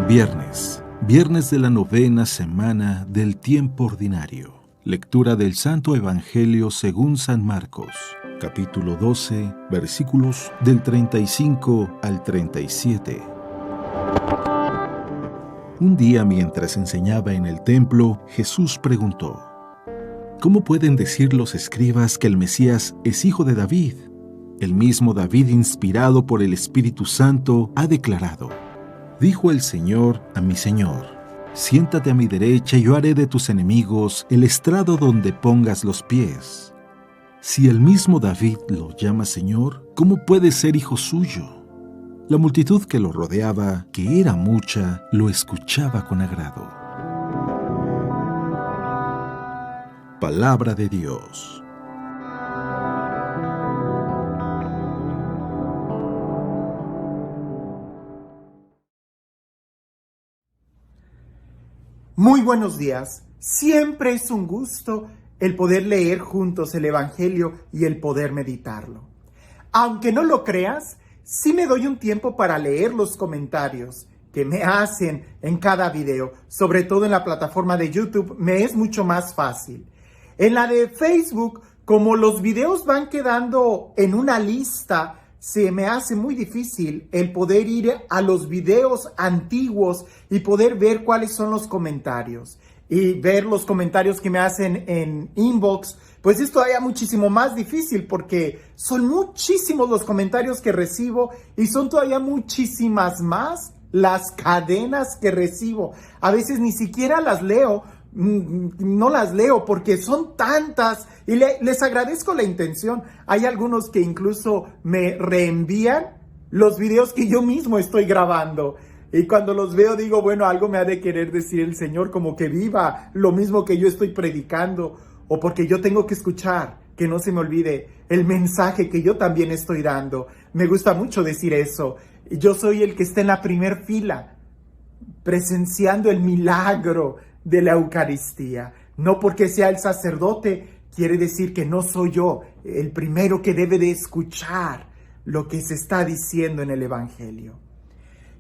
Viernes de la novena semana del tiempo ordinario. Lectura del Santo Evangelio según San Marcos, capítulo 12, versículos del 35 al 37. Un día, mientras enseñaba en el templo, Jesús preguntó: ¿Cómo pueden decir los escribas que el Mesías es hijo de David? El mismo David, inspirado por el Espíritu Santo, ha declarado: Dijo el Señor a mi Señor: Siéntate a mi derecha y yo haré de tus enemigos el estrado donde pongas los pies. Si el mismo David lo llama Señor, ¿cómo puede ser hijo suyo? La multitud que lo rodeaba, que era mucha, lo escuchaba con agrado. Palabra de Dios. Muy buenos días. Siempre es un gusto el poder leer juntos el Evangelio y el poder meditarlo. Aunque no lo creas, sí me doy un tiempo para leer los comentarios que me hacen en cada video. Sobre todo en la plataforma de YouTube me es mucho más fácil. En la de Facebook, como los videos van quedando en una lista, se me hace muy difícil el poder ir a los videos antiguos y poder ver cuáles son los comentarios. Y ver los comentarios que me hacen en inbox, pues es todavía muchísimo más difícil porque son muchísimos los comentarios que recibo y son todavía muchísimas más las cadenas que recibo. A veces ni siquiera las leo. No las leo porque son tantas y les agradezco la intención. Hay algunos que incluso me reenvían los videos que yo mismo estoy grabando y cuando los veo digo, bueno, algo me ha de querer decir el Señor, como que viva lo mismo que yo estoy predicando, o porque yo tengo que escuchar, que no se me olvide el mensaje que yo también estoy dando. Me gusta mucho decir eso. Yo soy el que está en la primer fila presenciando el milagro de la Eucaristía. No porque sea el sacerdote quiere decir que no soy yo el primero que debe de escuchar lo que se está diciendo en el Evangelio.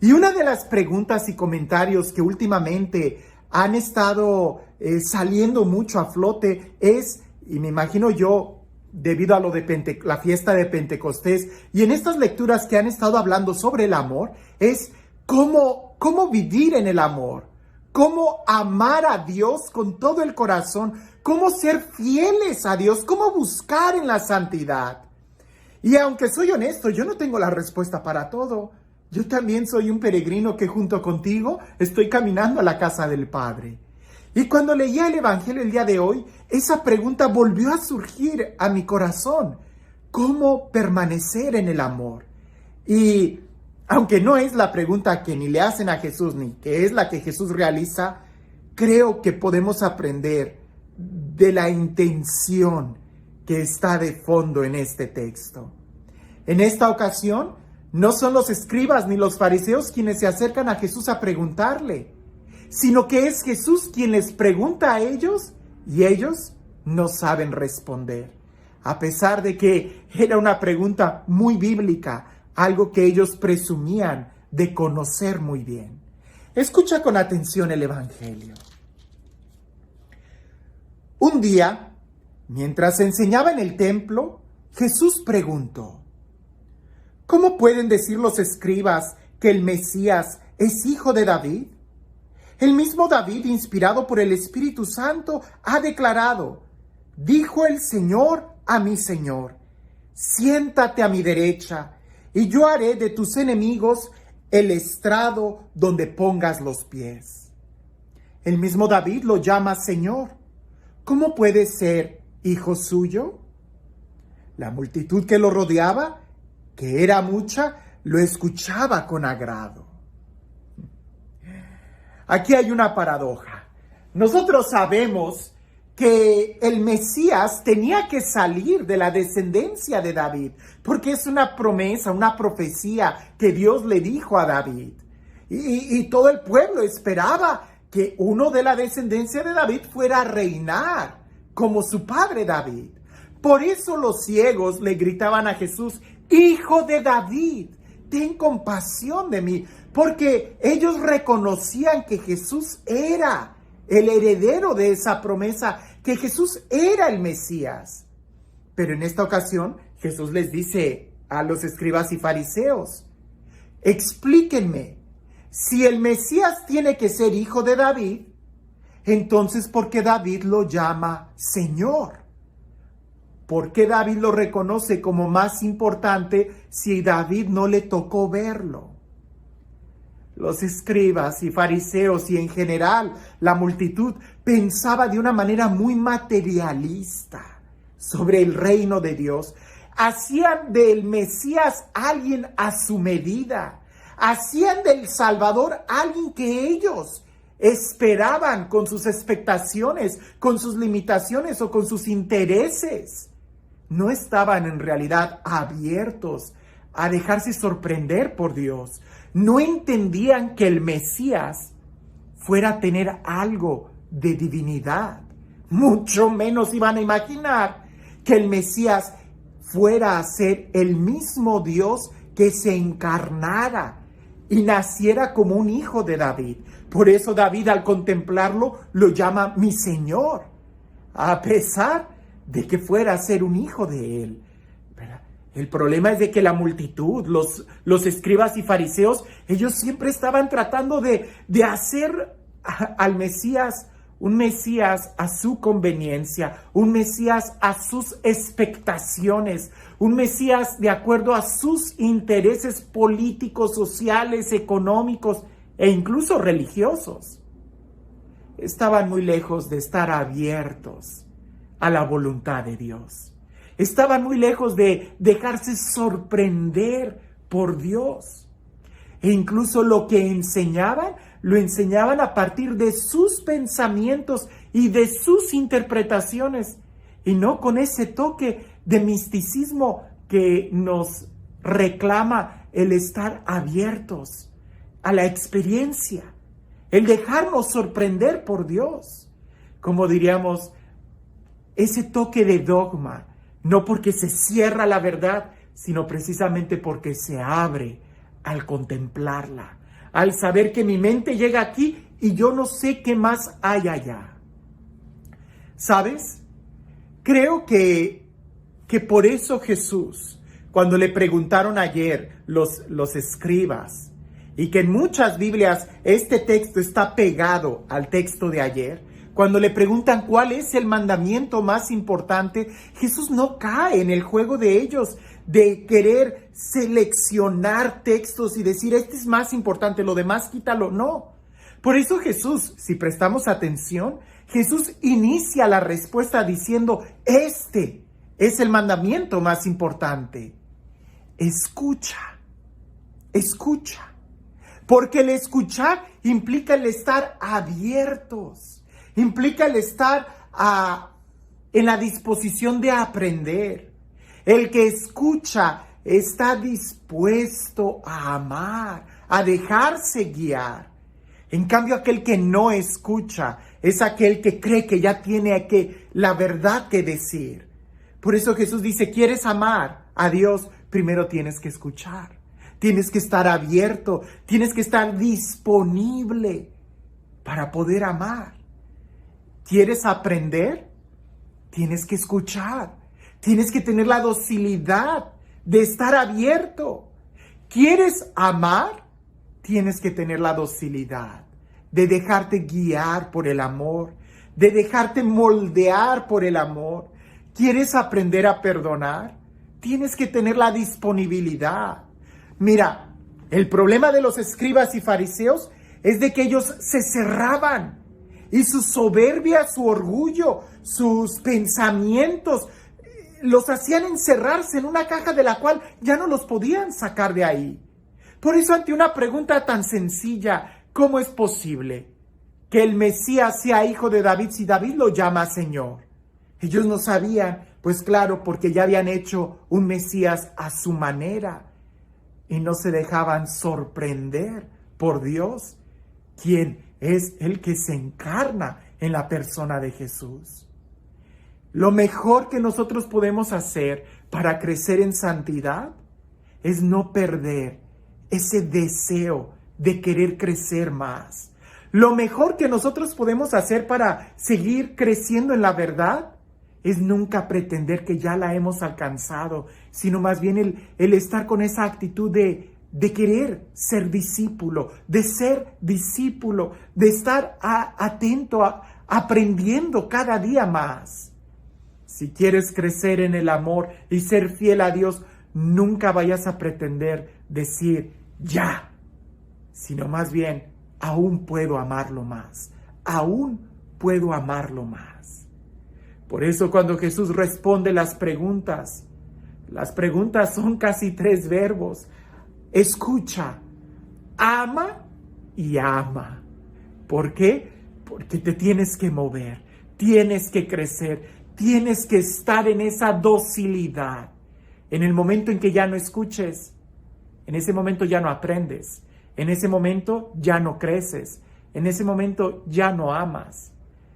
Y una de las preguntas y comentarios que últimamente han estado saliendo mucho a flote es, y me imagino yo, debido a lo de la fiesta de Pentecostés, y en estas lecturas que han estado hablando sobre el amor, es cómo vivir en el amor. Cómo amar a Dios con todo el corazón, cómo ser fieles a Dios, cómo buscar en la santidad. Y aunque soy honesto, yo no tengo la respuesta para todo. Yo también soy un peregrino que junto contigo estoy caminando a la casa del Padre. Y cuando leía el Evangelio el día de hoy, esa pregunta volvió a surgir a mi corazón. ¿Cómo permanecer en el amor? Y aunque no es la pregunta que ni le hacen a Jesús, ni que es la que Jesús realiza, creo que podemos aprender de la intención que está de fondo en este texto. En esta ocasión, no son los escribas ni los fariseos quienes se acercan a Jesús a preguntarle, sino que es Jesús quien les pregunta a ellos y ellos no saben responder. A pesar de que era una pregunta muy bíblica, algo que ellos presumían de conocer muy bien. Escucha con atención el Evangelio. Un día, mientras enseñaba en el templo, Jesús preguntó: ¿Cómo pueden decir los escribas que el Mesías es hijo de David? El mismo David, inspirado por el Espíritu Santo, ha declarado: Dijo el Señor a mi Señor: Siéntate a mi derecha y yo haré de tus enemigos el estrado donde pongas los pies. El mismo David lo llama Señor. ¿Cómo puede ser hijo suyo? La multitud que lo rodeaba, que era mucha, lo escuchaba con agrado. Aquí hay una paradoja. Nosotros sabemos que el Mesías tenía que salir de la descendencia de David, porque es una promesa, una profecía que Dios le dijo a David. Y todo el pueblo esperaba que uno de la descendencia de David fuera a reinar como su padre David. Por eso los ciegos le gritaban a Jesús: Hijo de David, ten compasión de mí, porque ellos reconocían que Jesús era el heredero de esa promesa, que Jesús era el Mesías. Pero en esta ocasión Jesús les dice a los escribas y fariseos: explíquenme, si el Mesías tiene que ser hijo de David, entonces ¿por qué David lo llama Señor? ¿Por qué David lo reconoce como más importante si David no le tocó verlo? Los escribas y fariseos y en general la multitud pensaba de una manera muy materialista sobre el reino de Dios. Hacían del Mesías alguien a su medida. Hacían del Salvador alguien que ellos esperaban con sus expectaciones, con sus limitaciones o con sus intereses. No estaban en realidad abiertos a dejarse sorprender por Dios. No entendían que el Mesías fuera a tener algo de divinidad. Mucho menos iban a imaginar que el Mesías fuera a ser el mismo Dios que se encarnara y naciera como un hijo de David. Por eso David, al contemplarlo, lo llama mi Señor, a pesar de que fuera a ser un hijo de él. El problema es de que la multitud, los escribas y fariseos, ellos siempre estaban tratando de hacer al Mesías un Mesías a su conveniencia, un Mesías a sus expectaciones, un Mesías de acuerdo a sus intereses políticos, sociales, económicos e incluso religiosos. Estaban muy lejos de estar abiertos a la voluntad de Dios. Estaban muy lejos de dejarse sorprender por Dios. E incluso lo que enseñaban, lo enseñaban a partir de sus pensamientos y de sus interpretaciones, y no con ese toque de misticismo que nos reclama el estar abiertos a la experiencia, el dejarnos sorprender por Dios. Como diríamos, ese toque de dogma, no porque se cierra la verdad, sino precisamente porque se abre al contemplarla, al saber que mi mente llega aquí y yo no sé qué más hay allá. ¿Sabes? Creo que por eso Jesús, cuando le preguntaron ayer los escribas, y que en muchas Biblias este texto está pegado al texto de ayer, cuando le preguntan cuál es el mandamiento más importante, Jesús no cae en el juego de ellos de querer seleccionar textos y decir, este es más importante, lo demás quítalo. No. Por eso Jesús, si prestamos atención, Jesús inicia la respuesta diciendo, este es el mandamiento más importante. Escucha, escucha. Porque el escuchar implica el estar abiertos. Implica el estar en la disposición de aprender. El que escucha está dispuesto a amar, a dejarse guiar. En cambio, aquel que no escucha es aquel que cree que ya tiene la verdad que decir. Por eso Jesús dice, ¿quieres amar a Dios? Primero tienes que escuchar. Tienes que estar abierto, tienes que estar disponible para poder amar. ¿Quieres aprender? Tienes que escuchar. Tienes que tener la docilidad de estar abierto. ¿Quieres amar? Tienes que tener la docilidad de dejarte guiar por el amor, de dejarte moldear por el amor. ¿Quieres aprender a perdonar? Tienes que tener la disponibilidad. Mira, el problema de los escribas y fariseos es de que ellos se cerraban. Y su soberbia, su orgullo, sus pensamientos, los hacían encerrarse en una caja de la cual ya no los podían sacar de ahí. Por eso, ante una pregunta tan sencilla, ¿cómo es posible que el Mesías sea hijo de David si David lo llama Señor? Ellos no sabían, pues claro, porque ya habían hecho un Mesías a su manera y no se dejaban sorprender por Dios, quien es el que se encarna en la persona de Jesús. Lo mejor que nosotros podemos hacer para crecer en santidad es no perder ese deseo de querer crecer más. Lo mejor que nosotros podemos hacer para seguir creciendo en la verdad es nunca pretender que ya la hemos alcanzado, sino más bien el estar con esa actitud de querer ser discípulo, de estar atento, aprendiendo cada día más. Si quieres crecer en el amor y ser fiel a Dios, nunca vayas a pretender decir ya, sino más bien aún puedo amarlo más, aún puedo amarlo más. Por eso cuando Jesús responde las preguntas son casi 3 verbos. Escucha, ama y ama. ¿Por qué? Porque te tienes que mover, tienes que crecer, tienes que estar en esa docilidad. En el momento en que ya no escuches, en ese momento ya no aprendes, en ese momento ya no creces, en ese momento ya no amas,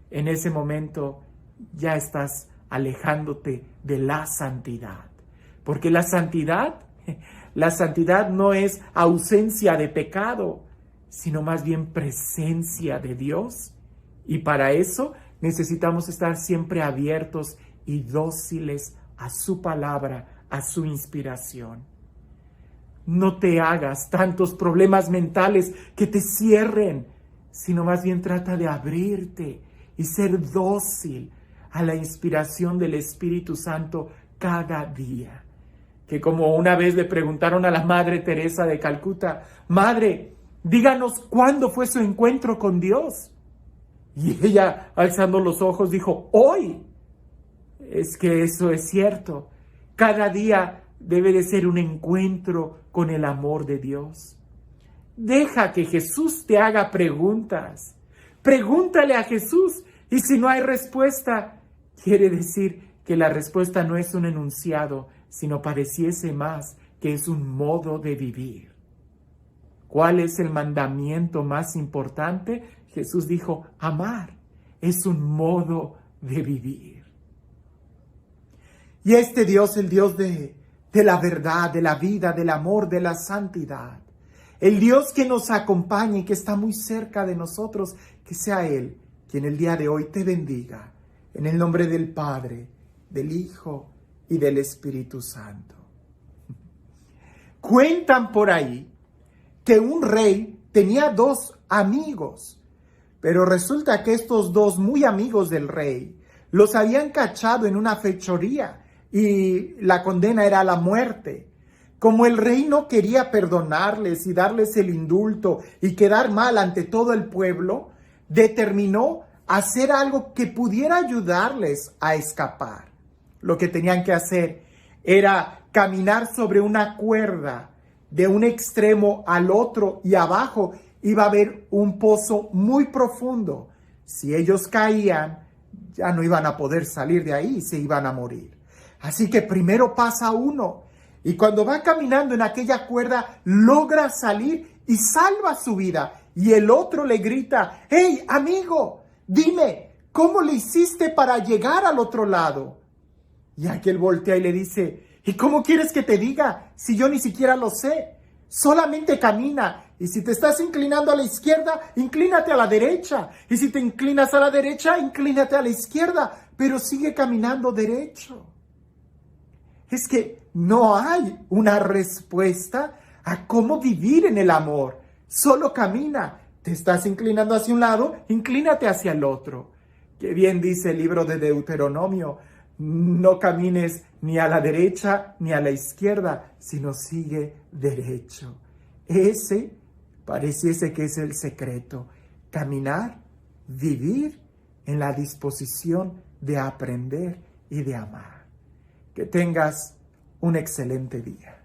en ese momento ya estás alejándote de la santidad. Porque la santidad no es ausencia de pecado, sino más bien presencia de Dios. Y para eso necesitamos estar siempre abiertos y dóciles a su palabra, a su inspiración. No te hagas tantos problemas mentales que te cierren, sino más bien trata de abrirte y ser dócil a la inspiración del Espíritu Santo cada día. Que como una vez le preguntaron a la Madre Teresa de Calcuta, Madre, díganos cuándo fue su encuentro con Dios. Y ella, alzando los ojos, dijo, hoy. Es que eso es cierto. Cada día debe de ser un encuentro con el amor de Dios. Deja que Jesús te haga preguntas. Pregúntale a Jesús. Y si no hay respuesta, quiere decir que la respuesta no es un enunciado, sino pareciese más que es un modo de vivir. ¿Cuál es el mandamiento más importante? Jesús dijo, amar. Es un modo de vivir. Y este Dios, el Dios de la verdad, de la vida, del amor, de la santidad, el Dios que nos acompaña y que está muy cerca de nosotros, que sea Él quien el día de hoy te bendiga. En el nombre del Padre, del Hijo y del Espíritu Santo. Cuentan por ahí que un rey tenía 2 amigos, pero resulta que estos 2 muy amigos del rey los habían cachado en una fechoría y la condena era la muerte. Como el rey no quería perdonarles y darles el indulto y quedar mal ante todo el pueblo, determinó hacer algo que pudiera ayudarles a escapar. Lo que tenían que hacer era caminar sobre una cuerda de un extremo al otro y abajo iba a haber un pozo muy profundo. Si ellos caían, ya no iban a poder salir de ahí y se iban a morir. Así que primero pasa uno y cuando va caminando en aquella cuerda logra salir y salva su vida. Y el otro le grita, ¡Hey, amigo! Dime, ¿cómo le hiciste para llegar al otro lado? Y aquel voltea y le dice, ¿y cómo quieres que te diga si yo ni siquiera lo sé? Solamente camina. Y si te estás inclinando a la izquierda, inclínate a la derecha. Y si te inclinas a la derecha, inclínate a la izquierda. Pero sigue caminando derecho. Es que no hay una respuesta a cómo vivir en el amor. Solo camina. Te estás inclinando hacia un lado, inclínate hacia el otro. Qué bien dice el libro de Deuteronomio. No camines ni a la derecha ni a la izquierda, sino sigue derecho. Ese pareciese que es el secreto. Caminar, vivir en la disposición de aprender y de amar. Que tengas un excelente día.